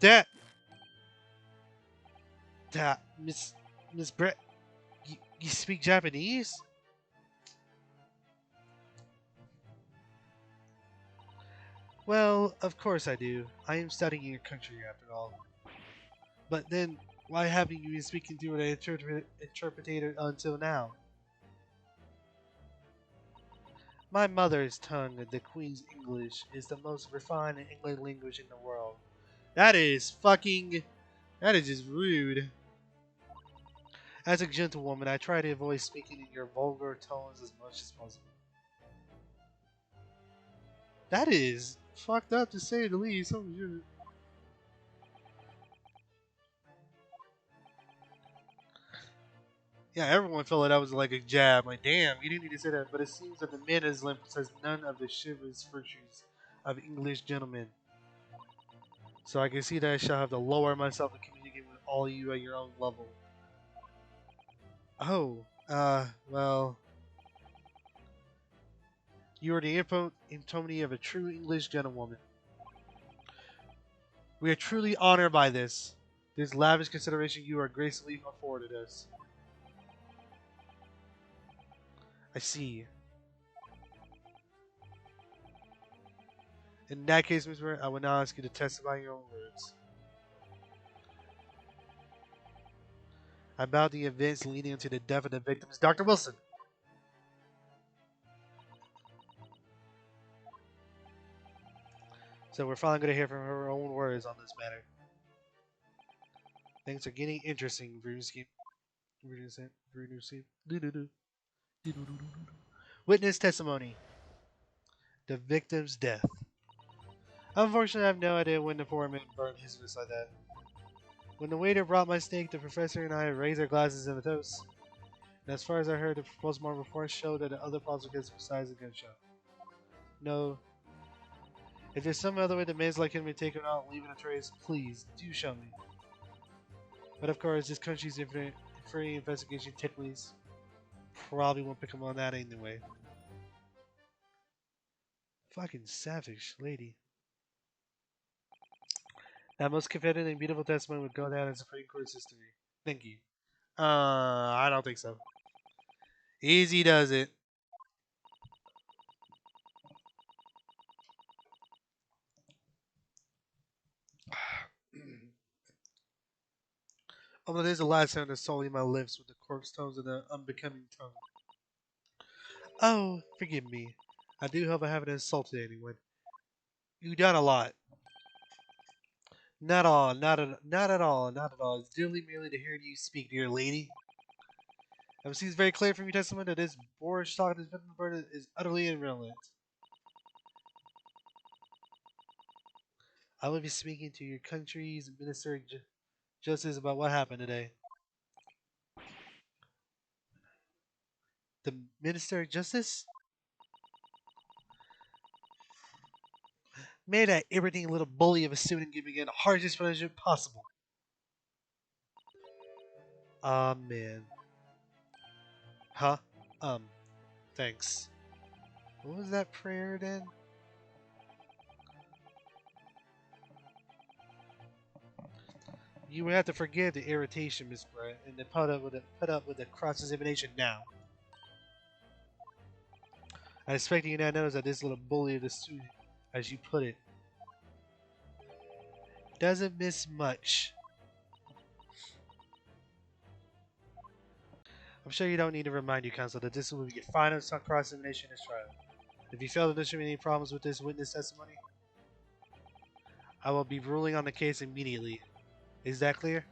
That, that, Miss Brett, you speak Japanese? Well, of course I do. I am studying your country after all. But then, why haven't you been speaking through an interpreter until now? My mother's tongue, the Queen's English, is the most refined and English language in the world. That is fucking. That is just rude. As a gentlewoman, I try to avoid speaking in your vulgar tones as much as possible. That is fucked up to say the least. Oh, shit. Yeah, everyone felt like that was like a jab. Like, damn, you didn't need to say that. But it seems that the man is limp possess none of the chivalrous virtues of English gentlemen. So I can see that I shall have to lower myself and communicate with all of you at your own level. Oh, well, you are the epitome of a true English gentlewoman. We are truly honored by this. This lavish consideration you are gracefully afforded us. I see. In that case, Miss Murray, I will now ask you to testify your own words about the events leading to the death of the victims. Dr. Wilson. So we're finally going to hear from her own words on this matter. Things are getting interesting, Bruski. Witness testimony. The victim's death. Unfortunately, I have no idea when the poor man burned his wrist like that. When the waiter brought my steak, the professor and I raised our glasses in a toast. And as far as I heard, the postmortem report showed that the other possible cause besides the gunshot. No. If there's some other way the man's like him to be taken out, leaving a trace, please do show me. But of course, this country's free investigation techniques probably won't pick him on that anyway. Fucking savage lady. That most competitive and beautiful testimony would go down in Supreme Court's history. Thank you. I don't think so. Easy does it. Although there's a last sound that's sullying my lips with the corpse tones and the unbecoming tongue. Oh, forgive me. I do hope I haven't insulted anyone. You've done a lot. Not all, not at all, not at all. It's dearly merely to hear you speak, dear lady. It seems very clear from your testimony that this boorish talk this victim bird is utterly irrelevant. I will be speaking to your country's Minister of Justice about what happened today. The Minister of Justice? Made that irritating little bully of a student giving it the hardest explanation possible. Man. Huh? Thanks. What was that prayer then? You would have to forgive the irritation, Miss Brett, and then put up with the cross-examination now. I expect you now notice that this little bully of the student, as you put it, doesn't miss much. I'm sure you don't need to remind you, counsel, that this will be your final cross-examination in this trial. If you fail to demonstrate any problems with this witness testimony, I will be ruling on the case immediately. Is that clear?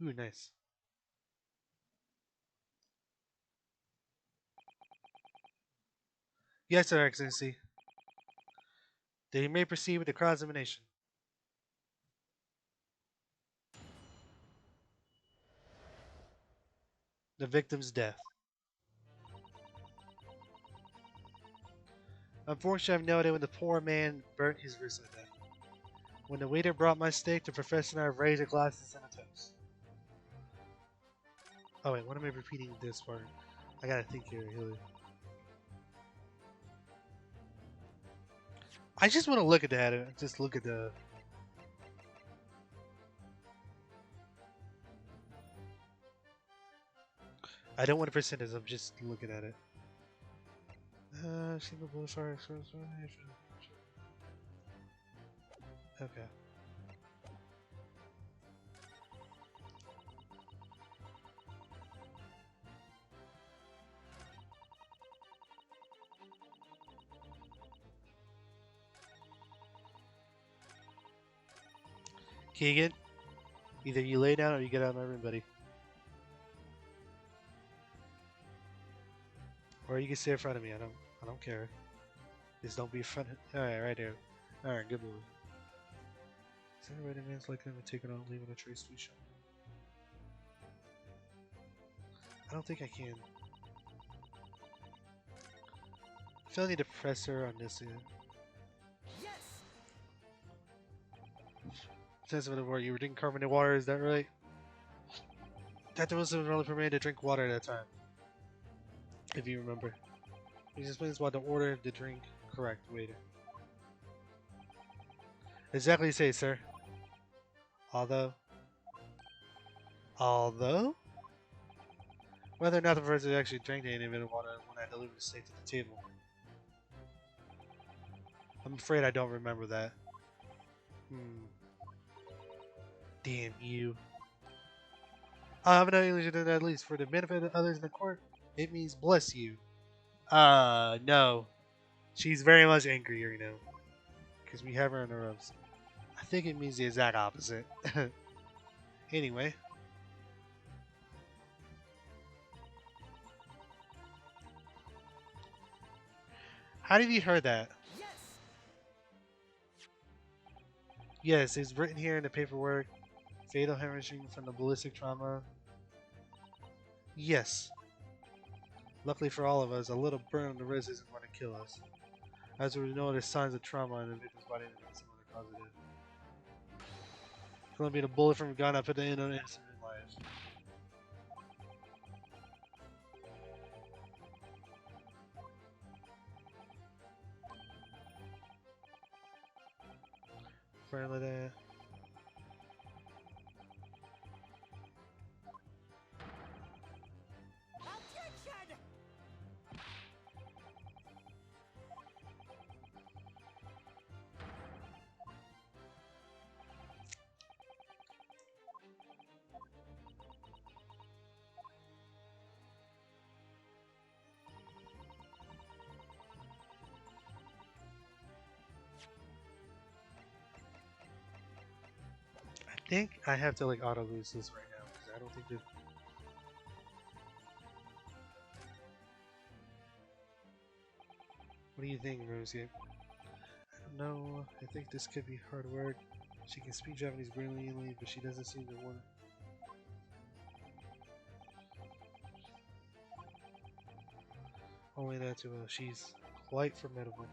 Ooh, nice. Yes, Your Excellency. Then you may proceed with the cross-examination. The victim's death. Unfortunately, I have no idea when the poor man burnt his wrist like that. When the waiter brought my steak, the professor and I raised our glasses and a toast. Oh wait, what am I repeating this part? I gotta think here, Hilly. I just want to look at that. Just look at the. I don't want to percentage. I'm just looking at it. Single blue fire. Okay. Keegan, either you lay down or you get out of my room, buddy. Or you can stay in front of me. I don't care. Just don't be in front of. All right, right there. All right, good move. Is there a way man's like him and taking out, leaving a trace to shot? I don't think I can. I feel I need to press her on this again. Sense of the word, you were drinking carbonated water, is that right? Dr. Wilson was only permitted to drink water at that time. If you remember. He explains why the order the drink correct, waiter. Exactly say, sir. Although? Whether or not the person actually drank any of it water when I delivered the steak to the table. I'm afraid I don't remember that. Damn you. I have no English in it, at least for the benefit of others in the court. It means bless you. No. She's very much angry right now. Because we have her on the ropes. I think it means the exact opposite. Anyway. How have you heard that? Yes, it's written here in the paperwork. Fatal hemorrhaging from the ballistic trauma. Yes. Luckily for all of us, a little burn on the wrist isn't going to kill us. As we know, there's signs of trauma in the victim's body and some other causative. It's going to be a bullet from a gun. I put the end on innocent lives. Apparently that. I think I have to like auto lose this right now because I don't think that. What do you think, Rosie? I don't know. I think this could be hard work. She can speak Japanese brilliantly, but she doesn't seem to want. Only that too. She's quite formidable.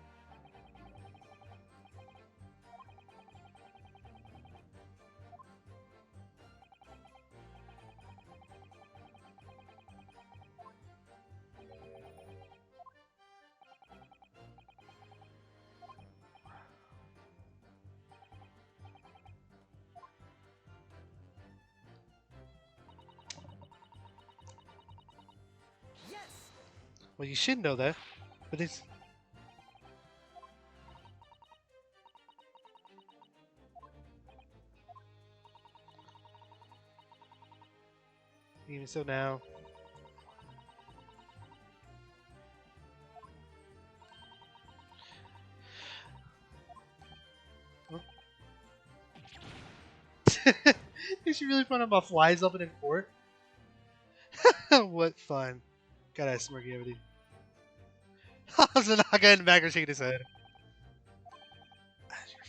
Well, you should know that, but it's. Even so now. Is she really fun about flies up in court? What fun. Got that smirky everything. Hosonaga in the back are shaking his head. As your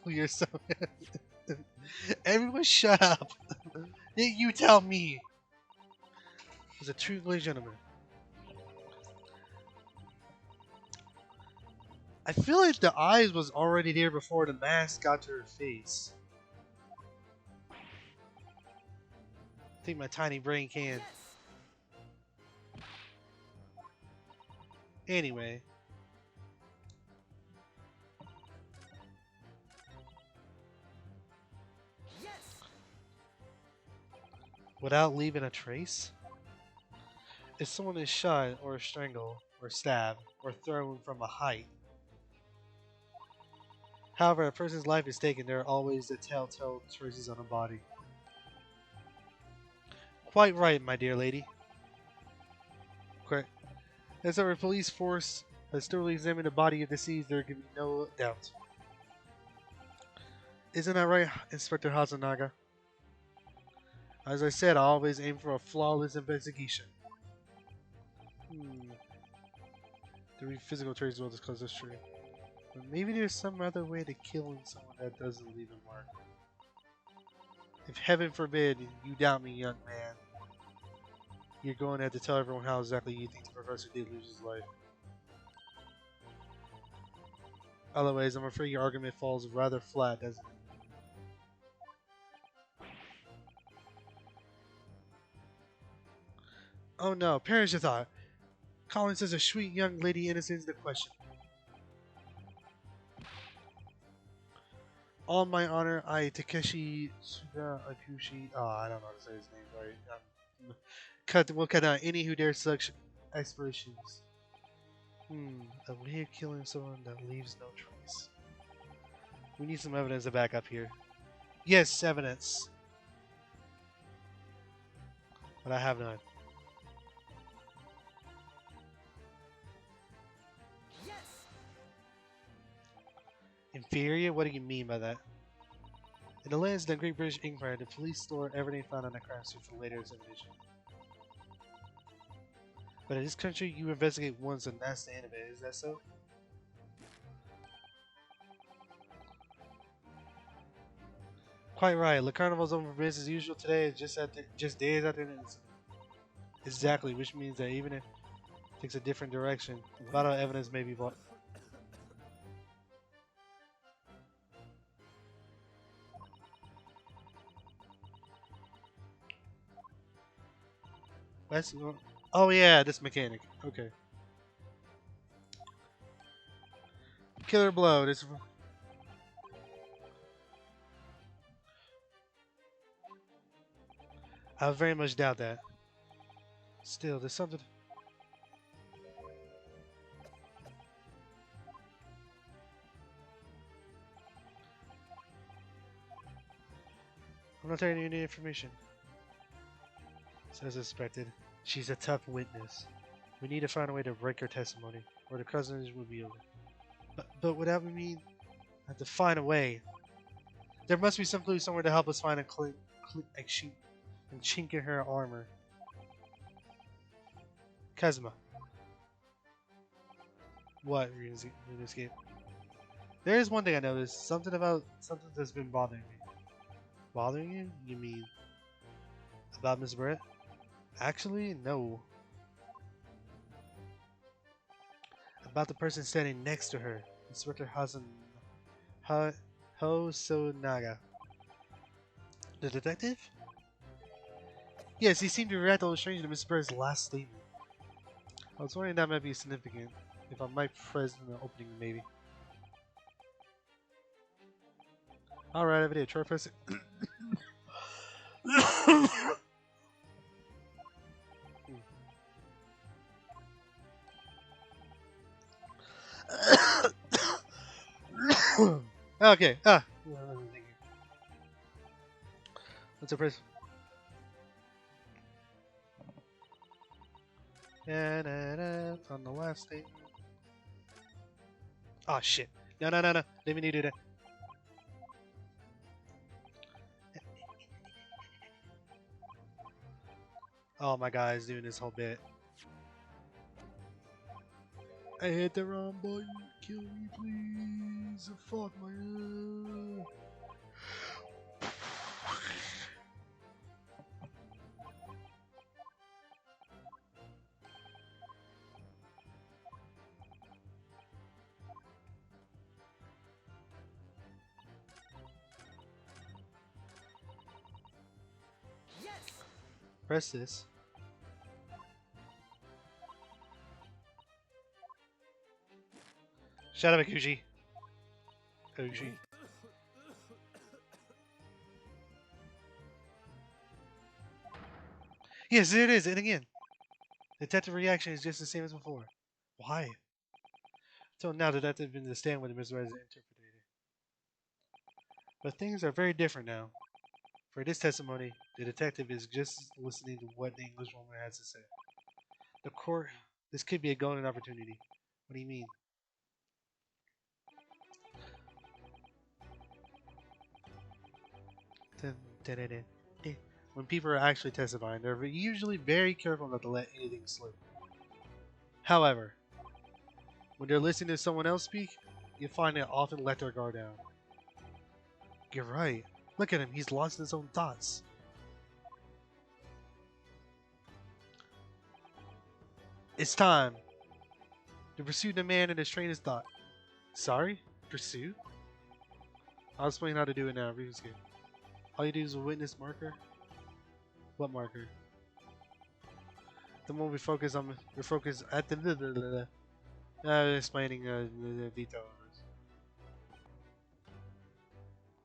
friend, you're so. Everyone shut up. You tell me. He's a true gentleman. I feel like the eyes was already there before the mask got to her face. I think my tiny brain can. Anyway. without leaving a trace? If someone is shot, or strangled, or stabbed, or thrown from a height, however, a person's life is taken, there are always the telltale traces on a body. Quite right, my dear lady. Correct. As our police force has thoroughly examined the body of the deceased, there can be no doubt. Isn't that right, Inspector Hosonaga? As I said, I always aim for a flawless investigation. The physical traces will disclose this true. But maybe there's some other way to killing someone that doesn't leave a mark. If heaven forbid you doubt me, young man, you're going to have to tell everyone how exactly you think the professor did lose his life. Otherwise, I'm afraid your argument falls rather flat, doesn't it? Oh no, perish the thought. Calling such a sweet young lady innocent is the question. On my honor, I, Takeshi Suga Akushi. Oh, I don't know how to say his name. Sorry. We'll cut out any who dare such aspirations. A way of killing someone that leaves no trace. We need some evidence to back up here. Yes, evidence. But I have none. Yes. Inferior? What do you mean by that? In the lands of the Great British Empire, the police store everything found on the crime scene for later examination. But in this country, you investigate once and that's the end of it. Is that so? Quite right. Le Carnival's open for business as usual today, just days after the incident. Exactly, which means that even if it takes a different direction, vital evidence may be bought. That's, oh yeah, this mechanic. Okay. Killer blow. This. I very much doubt that. Still, there's something. I'm not telling you any information. As suspected, she's a tough witness. We need to find a way to break her testimony, or the cousins will be over. But what that would mean, I have to find a way. There must be some clue somewhere to help us find a chink in her armor. Kazuma. What, RuneScape? There is one thing I noticed. Something that's been bothering me. Bothering you? You mean about Miss Brett? Actually, no. About the person standing next to her. Inspector Hosonaga. The detective? Yes, he seemed to react a little strange to Miss Brett's last statement. I was wondering that might be significant. If I might present the opening, maybe. Alright, every day, try pressing. Okay, What's a press? On the last statement. Oh shit. No. Didn't mean to do that. Oh my god, he's doing this whole bit. I hit the wrong button. Kill me, please. Fuck my. Yes. Press this. Shut up, Akushi. Akushi. Yes, there it is. And again, the detective reaction is just the same as before. Why? So now the detective been to stand with him as well as the interpreter. But things are very different now. For this testimony, the detective is just listening to what the English woman has to say. The court, this could be a golden opportunity. What do you mean? Dun, dun, dun, dun, dun. When people are actually testifying, they're usually very careful not to let anything slip. However, when they're listening to someone else speak, you find they often let their guard down. You're right. Look at him, he's lost in his own thoughts. It's time to pursue the man in his train of thought. Sorry? Pursue? I'll explain how to do it now. Read escape. All you do is a witness marker. What marker? The one we focus on. We focus at the. Explaining the details.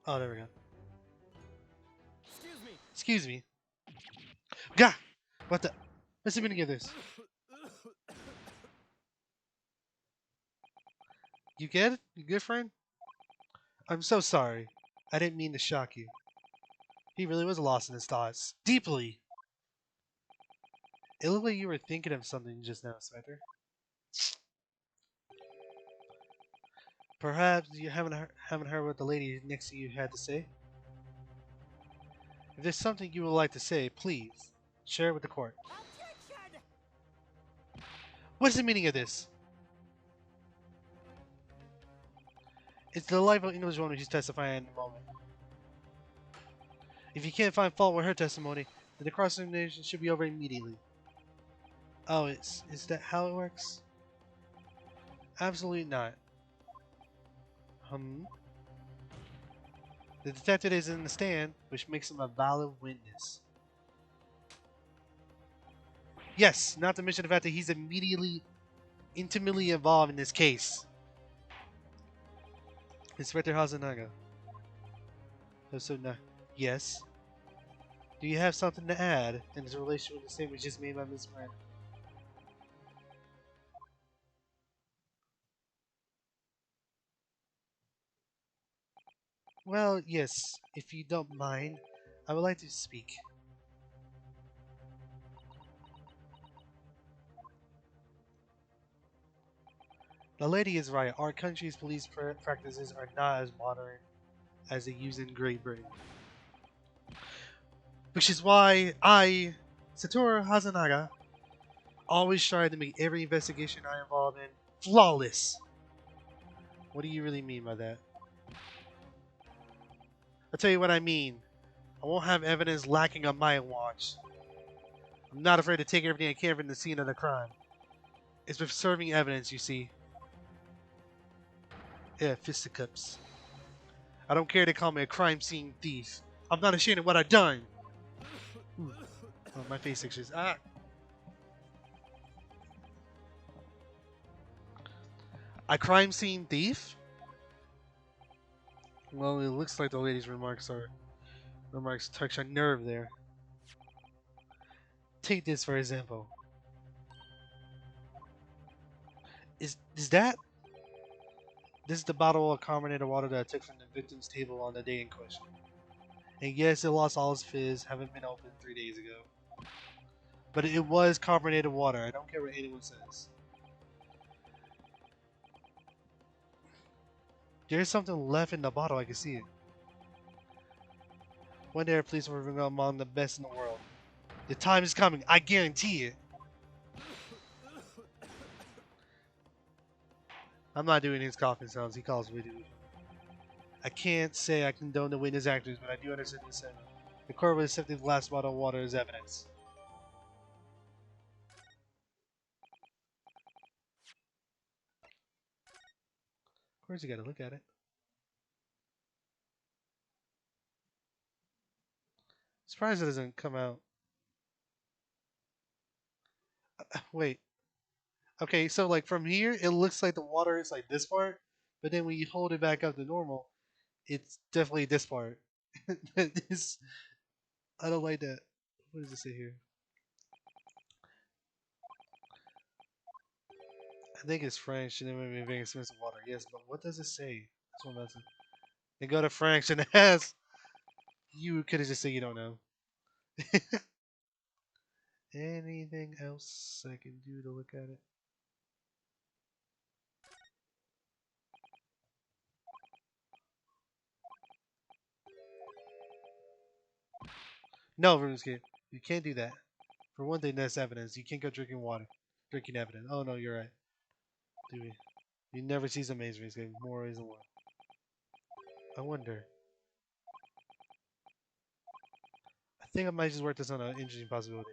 Oh, there we go. Excuse me. Excuse me. Gah! What the? What's the meaning of this? You get it? You good, friend? I'm so sorry. I didn't mean to shock you. He really was lost in his thoughts. Deeply. It looked like you were thinking of something just now, Spectre. Perhaps you haven't heard what the lady next to you had to say? If there's something you would like to say, please share it with the court. Objection! What's the meaning of this? It's the delightful English woman who's testifying in the moment. If you can't find fault with her testimony, then the cross-examination should be over immediately. Oh, is that how it works? Absolutely not. Hmm? The detective is in the stand, which makes him a valid witness. Yes, not to mention the fact that he's immediately, intimately involved in this case. Inspector Hosonaga. Hosonaga. Yes. Do you have something to add in his relation with the statement just made by Miss Miranda? Well, yes, if you don't mind, I would like to speak. The lady is right. Our country's police practices are not as modern as they use in Great Britain. Which is why I, Satoru Hazanaga, always try to make every investigation I involve in flawless. What do you really mean by that? I'll tell you what I mean. I won't have evidence lacking on my watch. I'm not afraid to take everything I can from the scene of the crime. It's preserving evidence, you see. Yeah, fisticuffs. I don't care they call me a crime scene thief. I'm not ashamed of what I've done. Ooh. Oh, my face itches. Ah. A crime scene thief? Well, it looks like the lady's remarks touch a nerve there. Take this for example. Is that? This is the bottle of carbonated water that I took from the victim's table on the day in question. And yes, it lost all its fizz, haven't been opened 3 days ago. But it was carbonated water. I don't care what anyone says. There's something left in the bottle. I can see it. One day, our police will be among the best in the world. The time is coming. I guarantee it. I'm not doing his coughing sounds. He calls me dude. I can't say I condone the witness actors, but I do understand the sentiment. The court will accept the glass bottle of water as evidence. Of course, you gotta look at it. Surprised it doesn't come out. Wait. Okay, so like from here, it looks like the water is like this part, but then when you hold it back up to normal, it's definitely this part. This, I don't like that. What does it say here? I think it's French and it might be very expensive water. Yes, but what does it say? That's what I'm about to. They go to French and ask. You could have just said you don't know. Anything else I can do to look at it? No, RuneScape. You can't do that. For one thing, that's evidence. You can't go drinking water. Drinking evidence. Oh no, you're right. Do we? You never see some maze RuneScape. More ways than one. I wonder. I think I might just work this on an interesting possibility.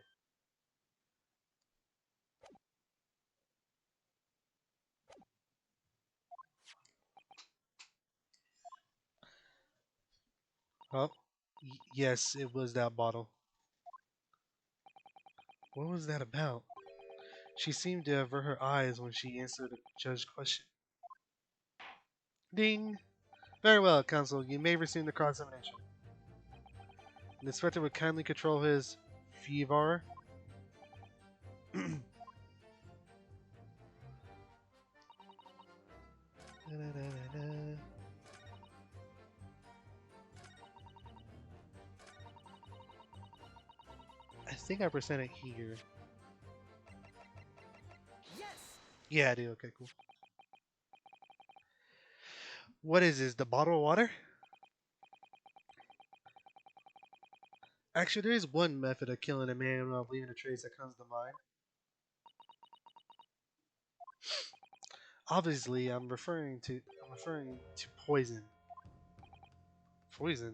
Oh, yes, it was that bottle. What was that about? She seemed to avert her eyes when she answered the judge's question. Ding! Very well, counsel. You may resume the cross-examination. The inspector would kindly control his fever. I think I percent it here. Yes. Yeah, I do. Okay, cool. What is this? The bottle of water? Actually, there is one method of killing a man without leaving a trace that comes to mind. Obviously, I'm referring to poison. Poison.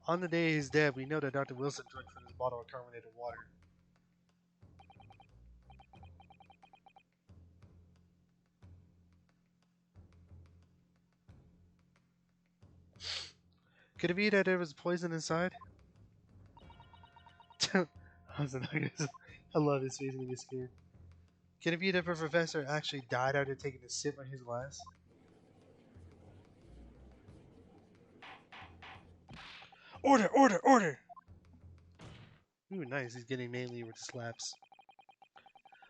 On the day he's dead, we know that Dr. Wilson drank from this bottle of carbonated water. Could it be that there was poison inside? Hosonaga. I love his face when he gets scared. Can it be that the professor actually died after taking a sip of his glass? Order! Order! Order! Ooh, nice. He's getting mainly with slaps.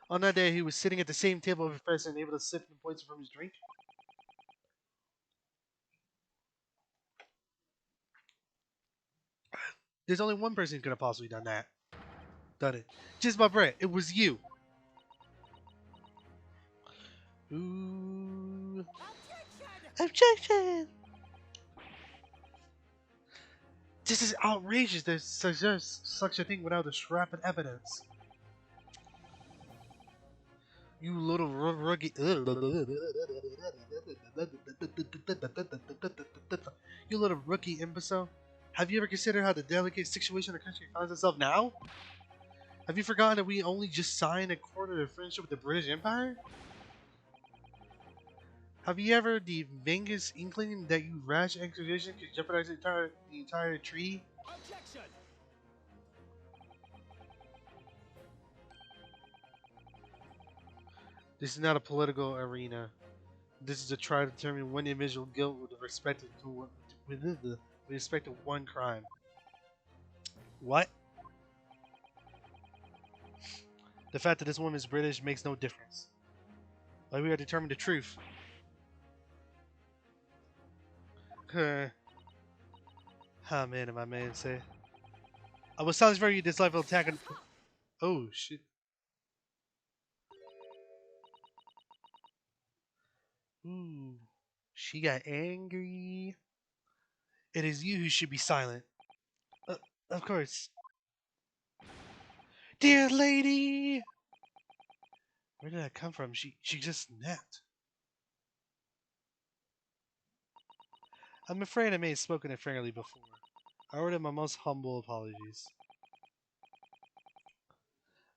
On that day, he was sitting at the same table with the professor and able to sip the poison from his drink. There's only one person who could have possibly done that. Done it. Just my bread. It was you. Ooh. Objection. Objection! This is outrageous to suggest such a thing without a scrap of evidence. You little rookie. You little rookie imbecile. Have you ever considered how the delicate situation the country finds itself now? Have you forgotten that we only just signed a quarter of friendship with the British Empire? Have you ever the vaguest inkling that you rash extradition could jeopardize the entire treaty? Objection. This is not a political arena. This is to try to determine one individual guilt with respect to one crime. What? The fact that this woman is British makes no difference. Like we are determined the truth. Ah man, did my man say. I was challenged for you this level attack and oh shit. Ooh. She got angry. It is you who should be silent. Of course. Dear lady! Where did that come from? She just snapped. I'm afraid I may have spoken unfairly before. I order my most humble apologies.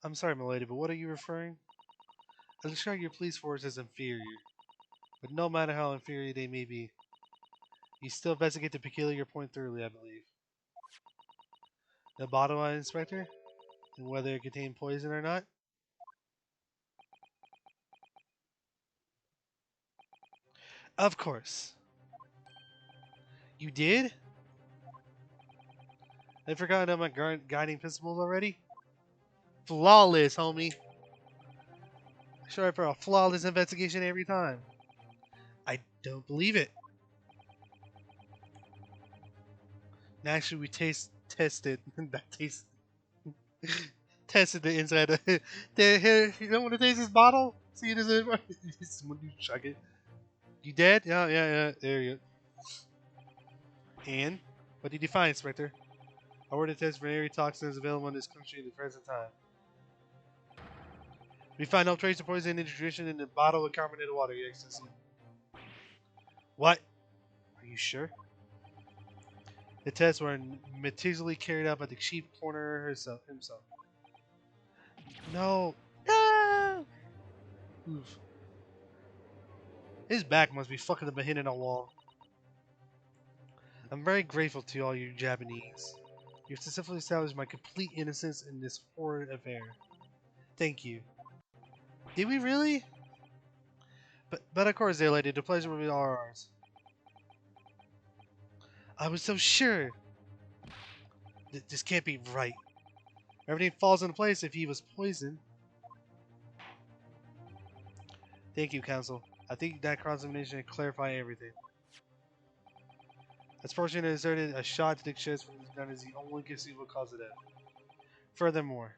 I'm sorry, my lady, but what are you referring? I describe your police force as inferior. But no matter how inferior they may be, you still investigate the peculiar point thoroughly, I believe. The bottom line, Inspector? And whether it contained poison or not? Of course. You did? I've forgotten my guiding principles already? Flawless, homie. Sure, for a flawless investigation every time. I don't believe it. Actually, we tested that taste tested the inside of it. Here, you don't want to taste this bottle? See it as a when you chug it. You dead? Yeah, yeah, yeah. There you go. And what did you find, Inspector? I ordered a test for any toxins available in this country at the present time. We find no trace of poison in nutrition in the bottle of carbonated water, Your Excellency. What? Are you sure? The tests were meticulously carried out by the chief coroner himself. No. No! Oof. His back must be fucking up a hit in a wall. I'm very grateful to all you Japanese. You've successfully established my complete innocence in this horrid affair. Thank you. Did we really? But of course, dear lady, the pleasure will be all ours. I was so sure. This can't be right. Everything falls into place if he was poisoned. Thank you, Counsel. I think that cross-examination can clarify everything. As fortunate asserted, a shot to the chest from his gun is the only conceivable cause of death. Furthermore,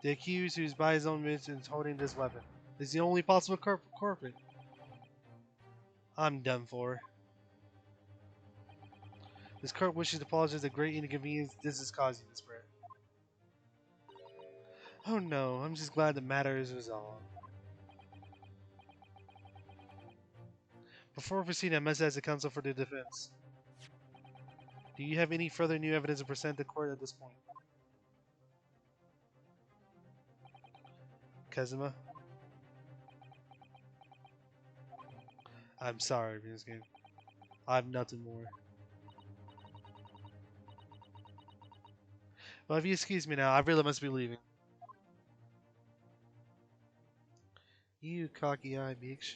the accused, who is by his own admission is holding this weapon, is the only possible culprit. I'm done for. This court wishes to apologize for the great inconvenience this is causing, Miss Brett. Oh no, I'm just glad the matter is resolved. Before proceeding, I must ask the counsel for the defense. Do you have any further new evidence to present the court at this point? Kazuma? I'm sorry, Miss Game. I have nothing more. Well, if you excuse me now, I really must be leaving. You cocky-eyed bitch.